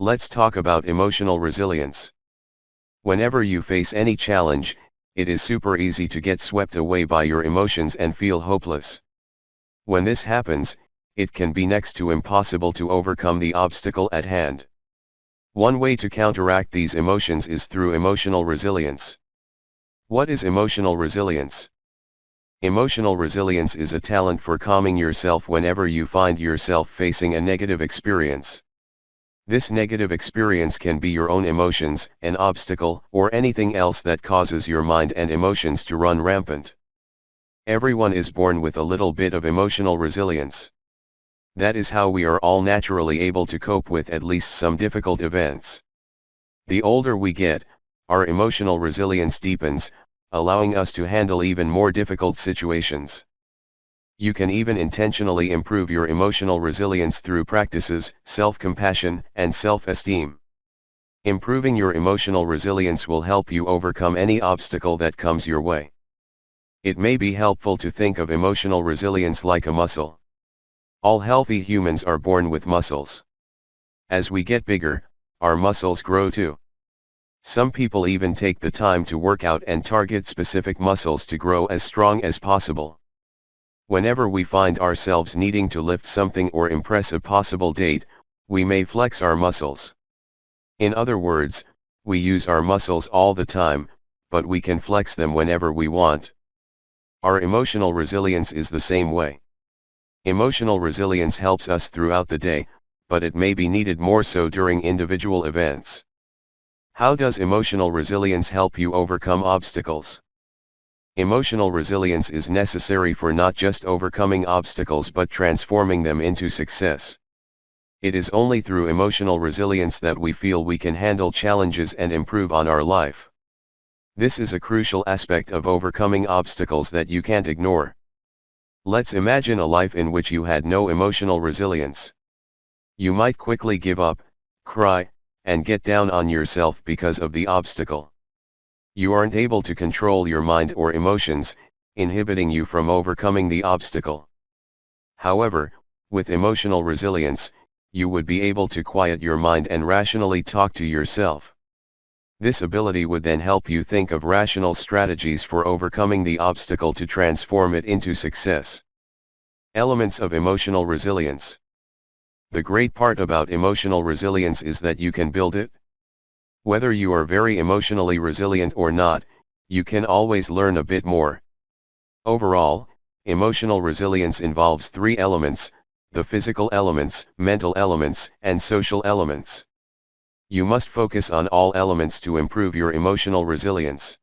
Let's talk about emotional resilience. Whenever you face any challenge, it is super easy to get swept away by your emotions and feel hopeless. When this happens, it can be next to impossible to overcome the obstacle at hand. One way to counteract these emotions is through emotional resilience. What is emotional resilience? Emotional resilience is a talent for calming yourself whenever you find yourself facing a negative experience. This negative experience can be your own emotions, an obstacle, or anything else that causes your mind and emotions to run rampant. Everyone is born with a little bit of emotional resilience. That is how we are all naturally able to cope with at least some difficult events. The older we get, our emotional resilience deepens, allowing us to handle even more difficult situations. You can even intentionally improve your emotional resilience through practices, self-compassion, and self-esteem. Improving your emotional resilience will help you overcome any obstacle that comes your way. It may be helpful to think of emotional resilience like a muscle. All healthy humans are born with muscles. As we get bigger, our muscles grow too. Some people even take the time to work out and target specific muscles to grow as strong as possible. Whenever we find ourselves needing to lift something or impress a possible date, we may flex our muscles. In other words, we use our muscles all the time, but we can flex them whenever we want. Our emotional resilience is the same way. Emotional resilience helps us throughout the day, but it may be needed more so during individual events. How does emotional resilience help you overcome obstacles? Emotional resilience is necessary for not just overcoming obstacles but transforming them into success. It is only through emotional resilience that we feel we can handle challenges and improve on our life. This is a crucial aspect of overcoming obstacles that you can't ignore. Let's imagine a life in which you had no emotional resilience. You might quickly give up, cry, and get down on yourself because of the obstacle. You aren't able to control your mind or emotions, inhibiting you from overcoming the obstacle. However, with emotional resilience, you would be able to quiet your mind and rationally talk to yourself. This ability would then help you think of rational strategies for overcoming the obstacle to transform it into success. Elements of emotional resilience. The great part about emotional resilience is that you can build it. Whether you are very emotionally resilient or not, you can always learn a bit more. Overall, emotional resilience involves three elements: the physical elements, mental elements, and social elements. You must focus on all elements to improve your emotional resilience.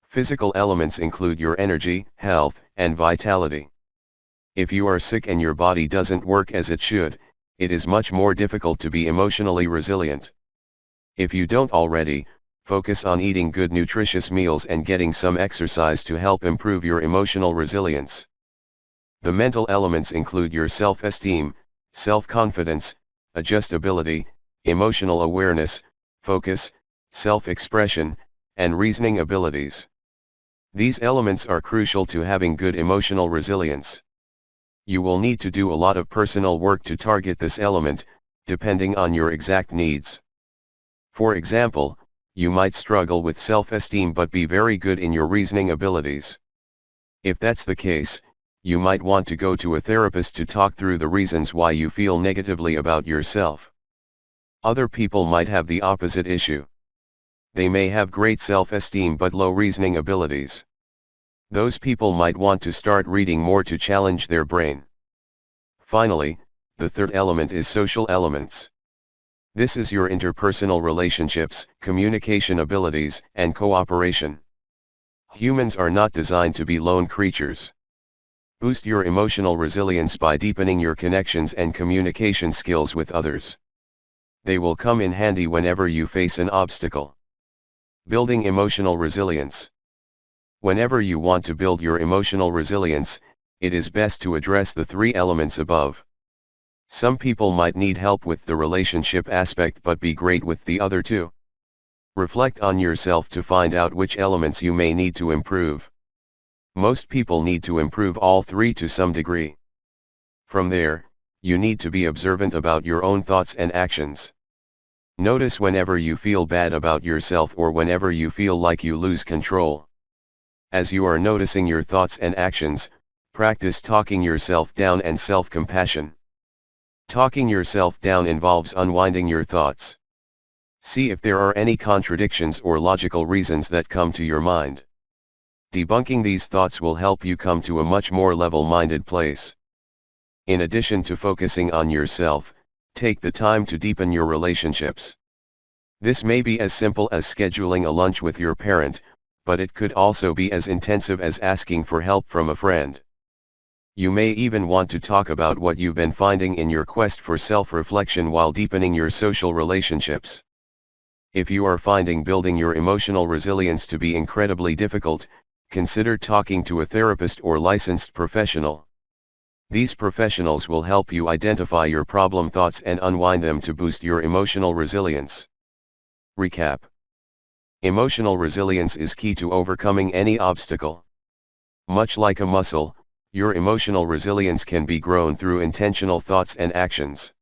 Physical elements include your energy, health, and vitality. If you are sick and your body doesn't work as it should, it is much more difficult to be emotionally resilient. If you don't already, focus on eating good nutritious meals and getting some exercise to help improve your emotional resilience. The mental elements include your self-esteem, self-confidence, adjustability, emotional awareness, focus, self-expression, and reasoning abilities. These elements are crucial to having good emotional resilience. You will need to do a lot of personal work to target this element, depending on your exact needs. For example, you might struggle with self-esteem but be very good in your reasoning abilities. If that's the case, you might want to go to a therapist to talk through the reasons why you feel negatively about yourself. Other people might have the opposite issue. They may have great self-esteem but low reasoning abilities. Those people might want to start reading more to challenge their brain. Finally, the third element is social elements. This is your interpersonal relationships, communication abilities, and cooperation. Humans are not designed to be lone creatures. Boost your emotional resilience by deepening your connections and communication skills with others. They will come in handy whenever you face an obstacle. Building emotional resilience. Whenever you want to build your emotional resilience, it is best to address the three elements above. Some people might need help with the relationship aspect but be great with the other two. Reflect on yourself to find out which elements you may need to improve. Most people need to improve all three to some degree. From there, you need to be observant about your own thoughts and actions. Notice whenever you feel bad about yourself or whenever you feel like you lose control. As you are noticing your thoughts and actions, practice talking yourself down and self-compassion. Talking yourself down involves unwinding your thoughts. See if there are any contradictions or logical reasons that come to your mind. Debunking these thoughts will help you come to a much more level-minded place. In addition to focusing on yourself, take the time to deepen your relationships. This may be as simple as scheduling a lunch with your parent, but it could also be as intensive as asking for help from a friend. You may even want to talk about what you've been finding in your quest for self-reflection while deepening your social relationships. If you are finding building your emotional resilience to be incredibly difficult, consider talking to a therapist or licensed professional. These professionals will help you identify your problem thoughts and unwind them to boost your emotional resilience. Recap. Emotional resilience is key to overcoming any obstacle. Much like a muscle, your emotional resilience can be grown through intentional thoughts and actions.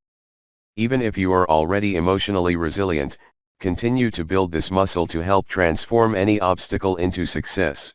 Even if you are already emotionally resilient, continue to build this muscle to help transform any obstacle into success.